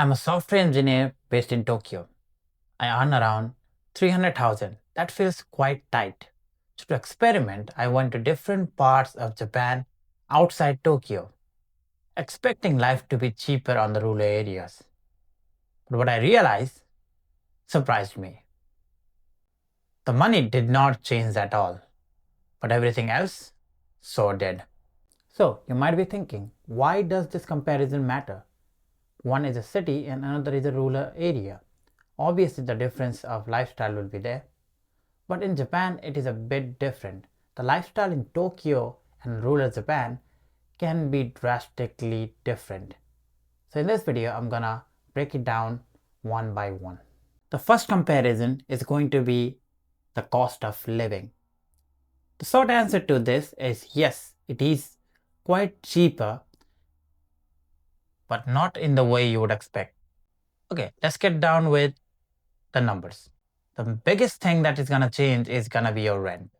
I'm a software engineer based in Tokyo. I earn around 300,000. That feels quite tight. So to experiment, I went to different parts of Japan outside Tokyo, expecting life to be cheaper on the rural areas. But what I realized surprised me. The money did not change at all, but everything else so did. So you might be thinking, why does this comparison matter? One is a city and another is a rural area. Obviously, the difference of lifestyle will be there. But in Japan, it is a bit different. The lifestyle in Tokyo and rural Japan can be drastically different. So in this video, I'm gonna break it down one by one. The first comparison is going to be the cost of living. The short answer to this is yes, it is quite cheaper, but not in the way you would expect. Okay, let's get down with the numbers. The biggest thing that is gonna change is gonna be your rent.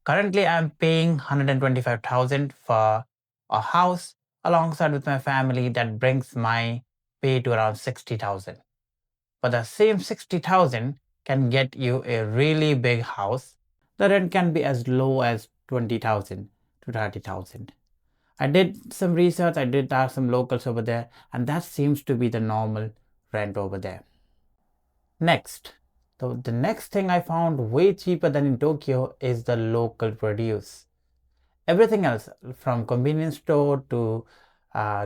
Currently, I'm paying 125,000 for a house alongside with my family. That brings my pay to around 60,000. But the same 60,000 can get you a really big house. The rent can be as low as 20,000 to 30,000. I did some research, I did ask some locals over there, and that seems to be the normal rent over there. Next, the next thing I found way cheaper than in Tokyo is the local produce. Everything else from convenience store to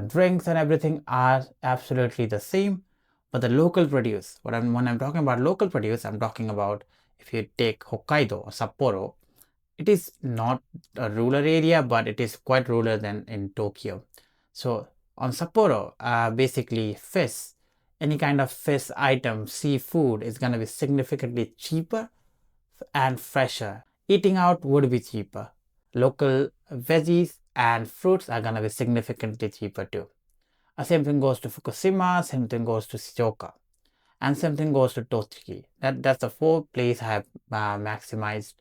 drinks and everything are absolutely the same, but the local produce, when I'm talking about local produce, I'm talking about if you take Hokkaido or Sapporo, it is not a rural area, but it is quite rural than in Tokyo. So on Sapporo, basically fish, any kind of fish item, seafood is going to be significantly cheaper and fresher. Eating out would be cheaper. Local veggies and fruits are going to be significantly cheaper too. Same thing goes to Fukushima, same thing goes to Shizuoka, and same thing goes to Tochigi. That's the four places I have maximized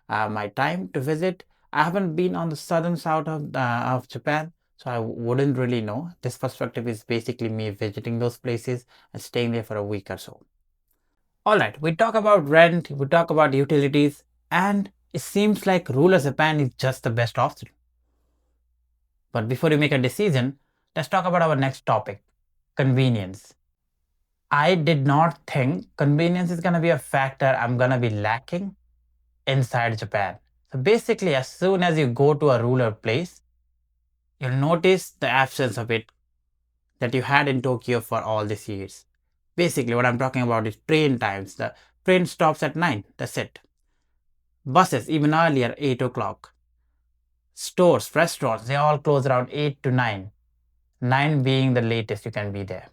my time to visit. I haven't been on the southern south of Japan, so I wouldn't really know. This perspective is basically me visiting those places and staying there for a week or so. Alright, we talk about rent, we talk about utilities, and it seems like rural Japan is just the best option. But before you make a decision, let's talk about our next topic, convenience. I did not think convenience is going to be a factor I'm going to be lacking inside Japan. So basically, as soon as you go to a rural place, you'll notice the absence of it that you had in Tokyo for all these years. Basically, what I'm talking about is train times. The train stops at 9, that's it. Buses, even earlier, 8 o'clock. Stores, restaurants, they all close around 8 to 9. 9 being the latest you can be there.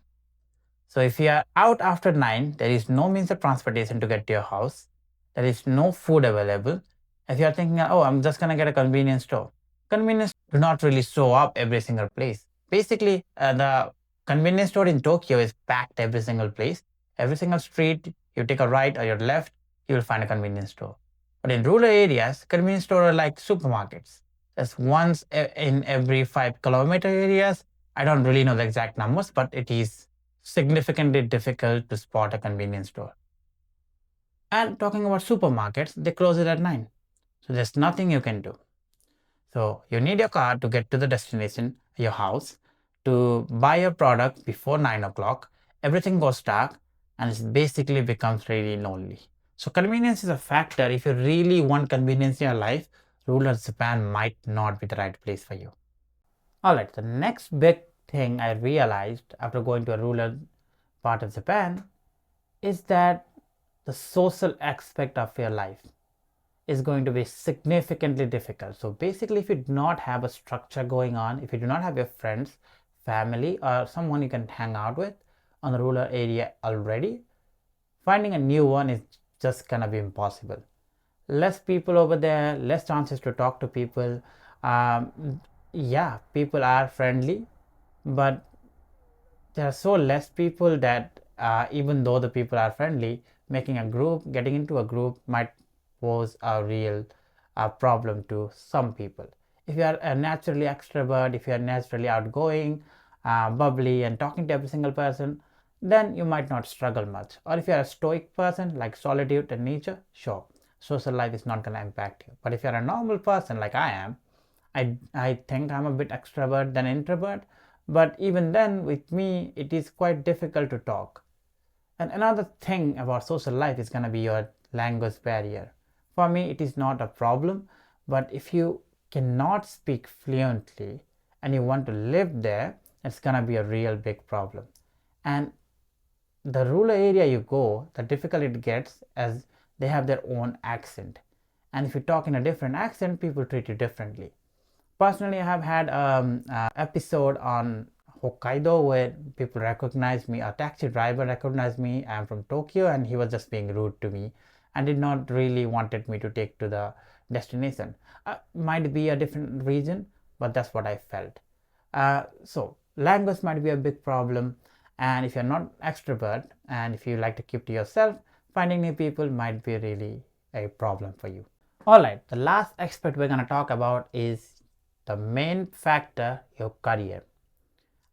So if you are out after 9, there is no means of transportation to get to your house. There is no food available. If you are thinking, oh, I'm just going to get a convenience store. Convenience do not really show up every single place. Basically, the convenience store in Tokyo is packed every single place. Every single street, you take a right or your left, you will find a convenience store. But in rural areas, convenience stores are like supermarkets. There's once in every 5-kilometer areas. I don't really know the exact numbers, but it is significantly difficult to spot a convenience store. And talking about supermarkets, they close it at 9. So there's nothing you can do. So you need your car to get to the destination, your house, to buy your product before 9 o'clock. Everything goes dark and it basically becomes really lonely. So convenience is a factor. If you really want convenience in your life, rural Japan might not be the right place for you. Alright, the next big thing I realized after going to a rural part of Japan is that the social aspect of your life is going to be significantly difficult. So basically, if you do not have a structure going on, if you do not have your friends, family, or someone you can hang out with on the rural area already, finding a new one is just gonna be impossible. Less people over there, less chances to talk to people. Yeah, people are friendly, but there are so less people that even though the people are friendly, making a group, getting into a group might pose a real problem to some people. If you are a naturally extrovert, if you are naturally outgoing, bubbly and talking to every single person, then you might not struggle much. Or if you're a stoic person like solitude and nature, sure, social life is not going to impact you. But if you're a normal person like I am, I think I'm a bit extrovert than introvert, but even then with me it is quite difficult to talk. And another thing about social life is going to be your language barrier. For me, it is not a problem, but if you cannot speak fluently and you want to live there, it's going to be a real big problem. And the rural area you go, the difficult it gets as they have their own accent. And if you talk in a different accent, people treat you differently. Personally, I have had episode on Hokkaido where people recognize me. A taxi driver recognized me. I'm from Tokyo, and he was just being rude to me and did not really wanted me to take to the destination. Might be a different region, but that's what I felt. So language might be a big problem, and if you're not extrovert and if you like to keep to yourself, finding new people might be really a problem for you. All right, the last aspect we're going to talk about is the main factor, your career.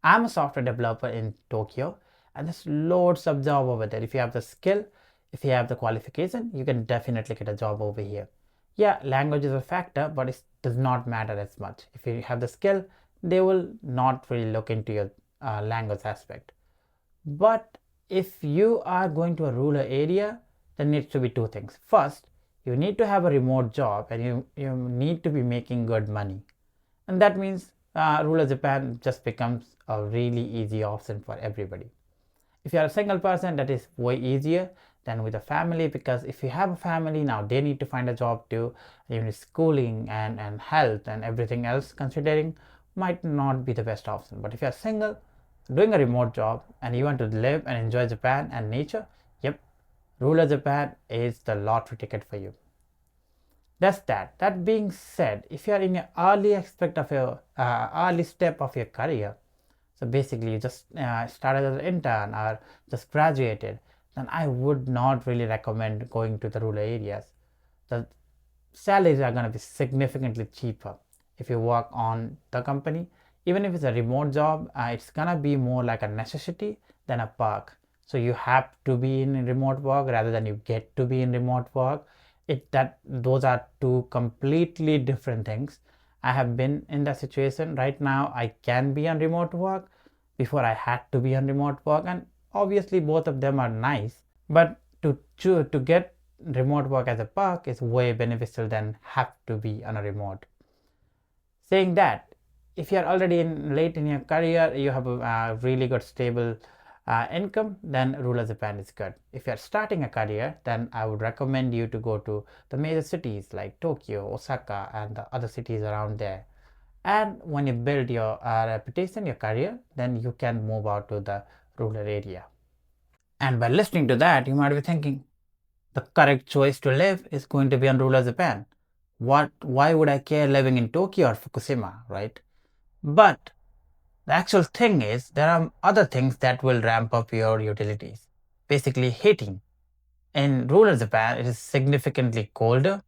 I'm a software developer in Tokyo, and there's loads of job over there. If you have the skill, if you have the qualification, you can definitely get a job over here. Yeah, language is a factor, but it does not matter as much. If you have the skill, they will not really look into your language aspect. But if you are going to a rural area, there needs to be two things. First, you need to have a remote job and you need to be making good money. And that means rural Japan just becomes a really easy option for everybody. If you are a single person, that is way easier than with a family, because if you have a family now, they need to find a job too. Even schooling and health and everything else considering might not be the best option. But if you are single, doing a remote job and you want to live and enjoy Japan and nature, yep, rural Japan is the lottery ticket for you. That's that. That being said, if you are in your early aspect of your early step of your career, so basically you just started as an intern or just graduated, then I would not really recommend going to the rural areas. The salaries are going to be significantly cheaper if you work on the company. Even if it's a remote job, it's going to be more like a necessity than a perk. So you have to be in remote work rather than you get to be in remote work. Those are two completely different things. I have been in that situation. Right now I can be on remote work. Before I had to be on remote work, and obviously both of them are nice, but to get remote work as a perk is way beneficial than have to be on a remote. Saying that, if you are already late in your career, you have a really good stable income, then rural Japan is good. If you are starting a career, then I would recommend you to go to the major cities like Tokyo, Osaka, and the other cities around there. And when you build your reputation, your career, then you can move out to the rural area. And by listening to that, you might be thinking, the correct choice to live is going to be on rural Japan. Why would I care living in Tokyo or Fukushima, right? But the actual thing is, there are other things that will ramp up your utilities. Basically, heating. In rural Japan, it is significantly colder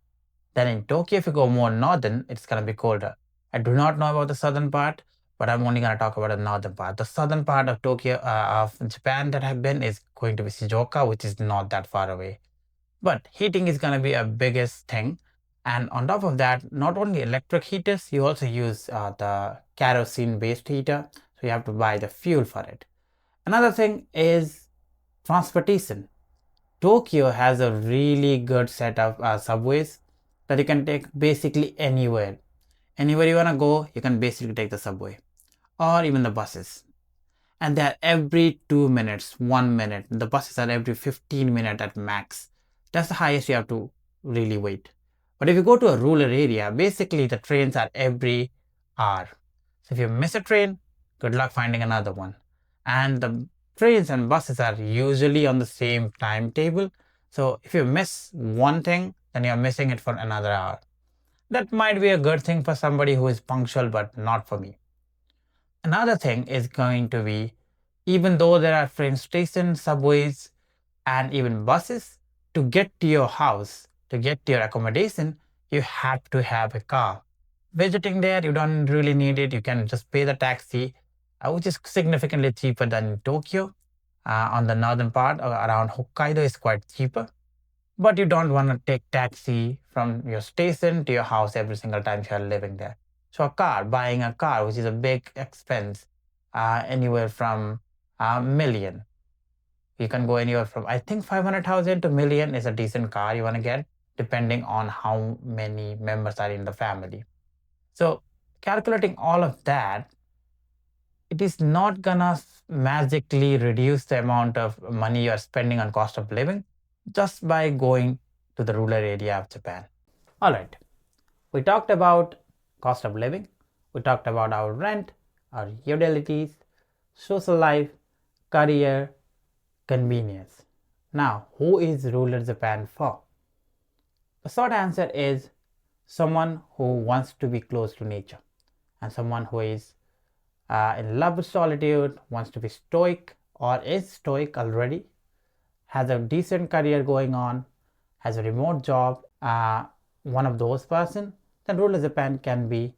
than in Tokyo. If you go more northern, it's going to be colder. I do not know about the southern part, but I'm only going to talk about the northern part. The southern part of Tokyo, of Japan that I've been is going to be Shizuoka, which is not that far away. But heating is going to be a biggest thing. And on top of that, not only electric heaters, you also use the kerosene based heater. So you have to buy the fuel for it. Another thing is transportation. Tokyo has a really good set of subways that you can take basically anywhere. Anywhere you want to go, you can basically take the subway or even the buses. And they're every 2 minutes, 1 minute. The buses are every 15 minutes at max. That's the highest you have to really wait. But if you go to a rural area, basically the trains are every hour. So if you miss a train, good luck finding another one. And the trains and buses are usually on the same timetable. So if you miss one thing, then you're missing it for another hour. That might be a good thing for somebody who is punctual, but not for me. Another thing is going to be, even though there are train stations, subways, and even buses, to get to your house, to get to your accommodation, you have to have a car. Visiting there, you don't really need it. You can just pay the taxi which is significantly cheaper than Tokyo. On the northern part, around Hokkaido, is quite cheaper. But you don't want to take taxi from your station to your house every single time you are living there. So buying a car, which is a big expense, anywhere from a million. You can go anywhere from, I think, 500,000 to million is a decent car you want to get, depending on how many members are in the family. So calculating all of that, it is not gonna magically reduce the amount of money you are spending on cost of living just by going to the rural area of Japan. All right, we talked about cost of living, we talked about our rent, our utilities, social life, career, convenience. Now, who is rural Japan for? The short answer is someone who wants to be close to nature and someone who is in love with solitude, wants to be stoic or is stoic already, has a decent career going on, has a remote job, one of those person, then rural Japan can be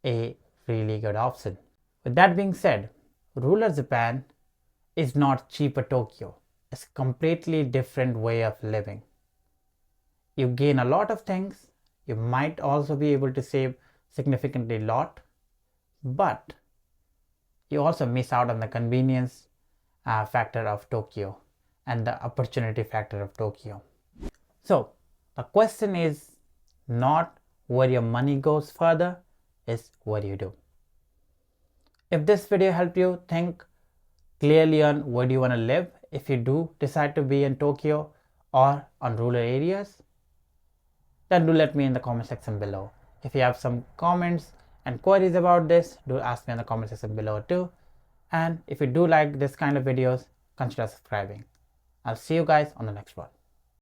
a really good option. With that being said, rural Japan is not cheaper Tokyo. It's a completely different way of living. You gain a lot of things. You might also be able to save significantly lot, but you also miss out on the convenience factor of Tokyo and the opportunity factor of Tokyo. So the question is not where your money goes further, is what you do. If this video helped you think clearly on where do you want to live if you do decide to be in Tokyo or on rural areas, then do let me in the comment section below. If you have some comments and queries about this, do ask me in the comment section below too. And if you do like this kind of videos, consider subscribing. I'll see you guys on the next one.